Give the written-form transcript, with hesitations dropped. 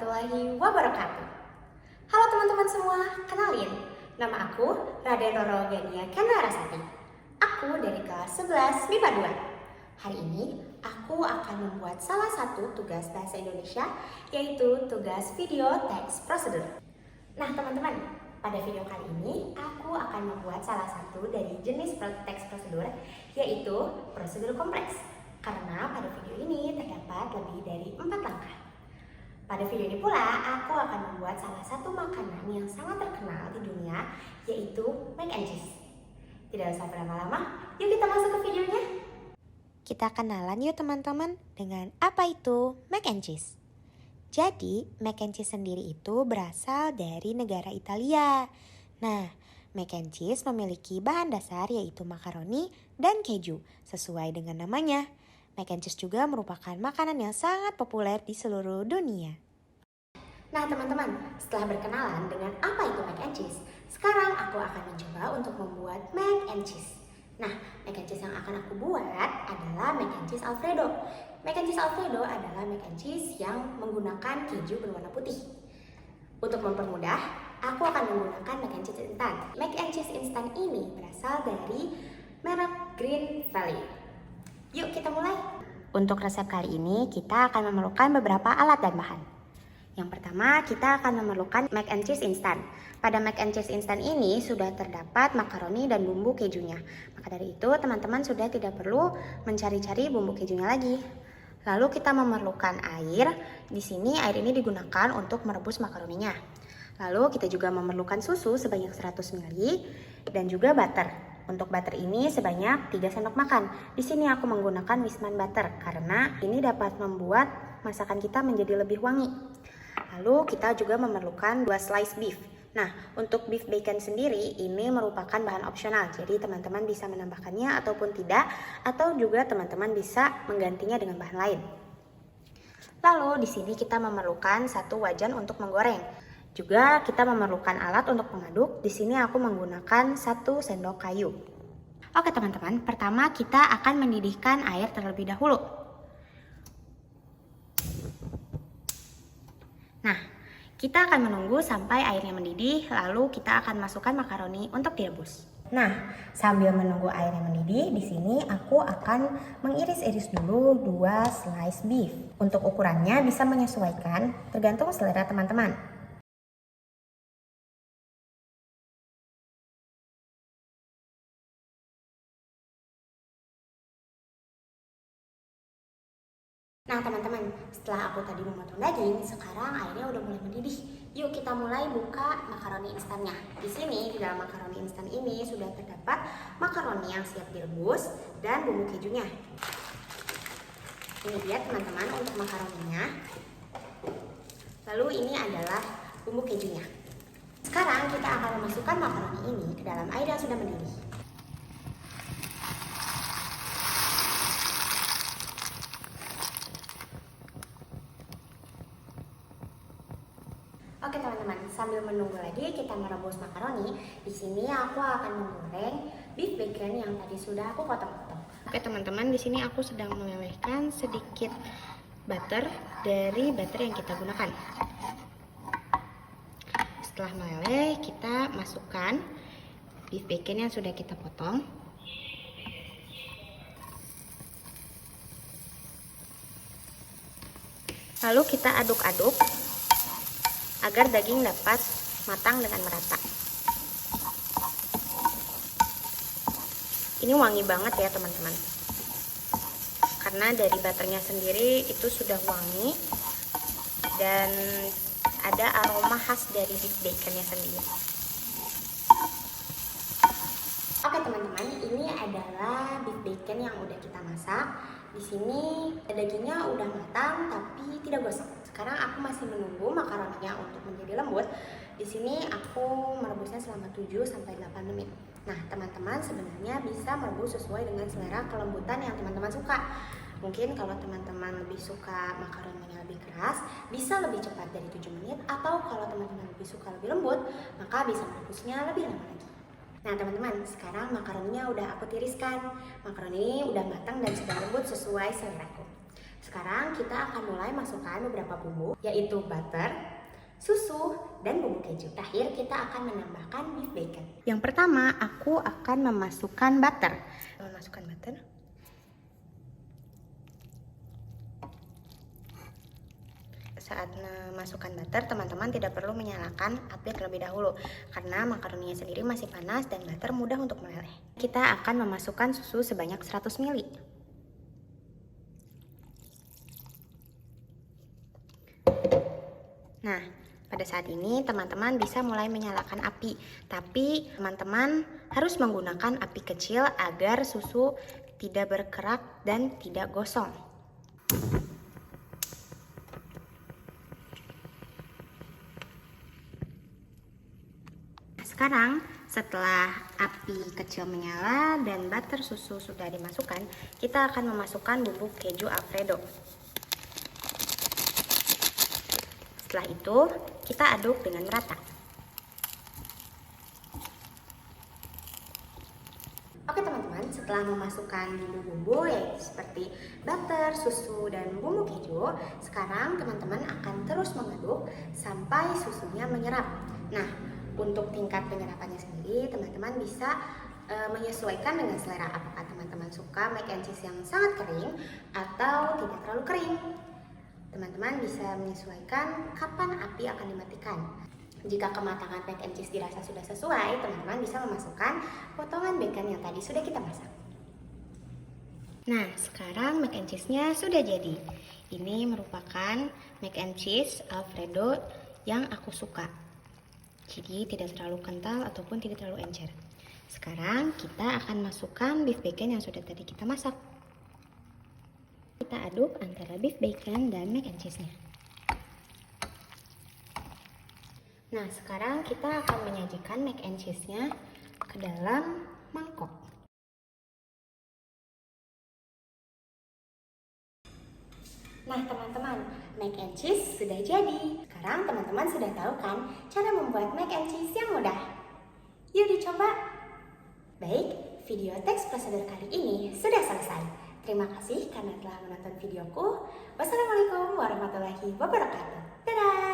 warahmatullahi wabarakatuh. Halo teman-teman semua, kenalin, nama aku Raden Roro Gania Kendarasati. Aku dari kelas 11 MIPA 2. Hari ini aku akan membuat salah satu tugas bahasa Indonesia, yaitu tugas video text procedure. Nah teman-teman, pada video kali ini aku akan membuat salah satu dari jenis text procedure, yaitu prosedur kompleks. Karena pada video ini terdapat lebih dari 4 langkah. Pada video ini pula aku akan membuat salah satu makanan yang sangat terkenal di dunia, yaitu mac and cheese. Tidak usah berlama-lama, yuk kita masuk ke videonya. Kita kenalan yuk teman-teman dengan apa itu mac and cheese. Jadi mac and cheese sendiri itu berasal dari negara Italia. Nah, mac and cheese memiliki bahan dasar yaitu makaroni dan keju sesuai dengan namanya. Mac and cheese juga merupakan makanan yang sangat populer di seluruh dunia. Nah teman-teman, setelah berkenalan dengan apa itu mac and cheese, sekarang aku akan mencoba untuk membuat mac and cheese. Nah, mac and cheese yang akan aku buat adalah mac and cheese Alfredo. Mac and cheese Alfredo adalah mac and cheese yang menggunakan keju berwarna putih. Untuk mempermudah, aku akan menggunakan mac and cheese instan. Mac and cheese instan ini berasal dari merek Green Valley. Yuk kita mulai. Untuk resep kali ini kita akan memerlukan beberapa alat dan bahan. Yang pertama kita akan memerlukan mac and cheese instan. Pada mac and cheese instan ini sudah terdapat makaroni dan bumbu kejunya. Maka dari itu teman-teman sudah tidak perlu mencari-cari bumbu kejunya lagi. Lalu kita memerlukan air. Di sini air ini digunakan untuk merebus makaroninya. Lalu kita juga memerlukan susu sebanyak 100 ml dan juga butter. Untuk butter ini sebanyak 3 sendok makan. Di sini aku menggunakan Wisman butter karena ini dapat membuat masakan kita menjadi lebih wangi. Lalu kita juga memerlukan 2 slice beef. Nah, untuk beef bacon sendiri ini merupakan bahan opsional. Jadi teman-teman bisa menambahkannya ataupun tidak, atau juga teman-teman bisa menggantinya dengan bahan lain. Lalu di sini kita memerlukan 1 wajan untuk menggoreng. Juga kita memerlukan alat untuk mengaduk. Di sini aku menggunakan 1 sendok kayu. Oke teman-teman, pertama kita akan mendidihkan air terlebih dahulu. Nah, kita akan menunggu sampai airnya mendidih, lalu kita akan masukkan makaroni untuk direbus. Nah, sambil menunggu airnya mendidih, di sini aku akan mengiris-iris dulu 2 slice beef. Untuk ukurannya bisa menyesuaikan tergantung selera teman-teman. Nah teman-teman, setelah aku tadi memotong daging, sekarang airnya udah mulai mendidih. Yuk kita mulai buka makaroni instannya. Di sini di dalam makaroni instan ini sudah terdapat makaroni yang siap direbus dan bumbu kejunya. Ini dia teman-teman untuk makaroninya. Lalu ini adalah bumbu kejunya. Sekarang kita akan memasukkan makaroni ini ke dalam air yang sudah mendidih. Oke teman-teman, sambil menunggu lagi kita merebus makaroni, di sini aku akan menggoreng beef bacon yang tadi sudah aku potong-potong. Oke teman-teman, di sini aku sedang melelehkan sedikit butter dari butter yang kita gunakan. Setelah meleleh, kita masukkan beef bacon yang sudah kita potong. Lalu kita aduk-aduk agar daging dapat matang dengan merata. Ini wangi banget ya teman-teman, karena dari butternya sendiri itu sudah wangi dan ada aroma khas dari beef baconnya sendiri. Oke teman-teman, ini adalah beef bacon yang udah kita masak. Di sini dagingnya udah matang tapi tidak gosong. Sekarang aku masih menunggu makaroninya untuk menjadi lembut. Di sini aku merebusnya selama 7 sampai 8 menit. Nah, teman-teman sebenarnya bisa merebus sesuai dengan selera kelembutan yang teman-teman suka. Mungkin kalau teman-teman lebih suka makaroninya lebih keras, bisa lebih cepat dari 7 menit, atau kalau teman-teman lebih suka lebih lembut, maka bisa merebusnya lebih lama lagi. Nah teman-teman, sekarang makaroninya udah aku tiriskan. Makaroni udah matang dan sudah lembut sesuai seleraku. Sekarang kita akan mulai masukkan beberapa bumbu, yaitu butter, susu, dan bumbu keju. Terakhir kita akan menambahkan beef bacon. Yang pertama, aku akan memasukkan butter. Saat memasukkan butter, teman-teman tidak perlu menyalakan api terlebih dahulu karena makaroninya sendiri masih panas dan butter mudah untuk meleleh. Kita akan memasukkan susu sebanyak 100 ml. Nah, pada saat ini teman-teman bisa mulai menyalakan api, tapi teman-teman harus menggunakan api kecil agar susu tidak berkerak dan tidak gosong. Sekarang setelah api kecil menyala dan butter susu sudah dimasukkan, kita akan memasukkan bubuk keju Alfredo. Setelah itu, kita aduk dengan merata. Oke teman-teman, setelah memasukkan bumbu-bumbu yaitu seperti butter, susu, dan bumbu keju, sekarang teman-teman akan terus mengaduk sampai susunya menyerap. Nah, untuk tingkat penyerapannya sendiri, teman-teman bisa menyesuaikan dengan selera. Apakah teman-teman suka mac and cheese yang sangat kering atau tidak terlalu kering? Teman-teman bisa menyesuaikan kapan api akan dimatikan. Jika kematangan mac and cheese dirasa sudah sesuai, teman-teman bisa memasukkan potongan bacon yang tadi sudah kita masak. Nah, sekarang mac and cheese-nya sudah jadi. Ini merupakan mac and cheese Alfredo yang aku suka. Jadi tidak terlalu kental ataupun tidak terlalu encer. Sekarang kita akan masukkan beef bacon yang sudah tadi kita masak. Kita aduk antara beef bacon dan mac and cheese-nya. Nah, sekarang kita akan menyajikan mac and cheese-nya ke dalam mangkok. Nah teman-teman, mac and cheese sudah jadi. Sekarang teman-teman sudah tahu kan cara membuat mac and cheese yang mudah? Yuk dicoba! Baik, video teks prosedur kali ini sudah selesai. Terima kasih karena telah menonton videoku. Wassalamualaikum warahmatullahi wabarakatuh. Dadah!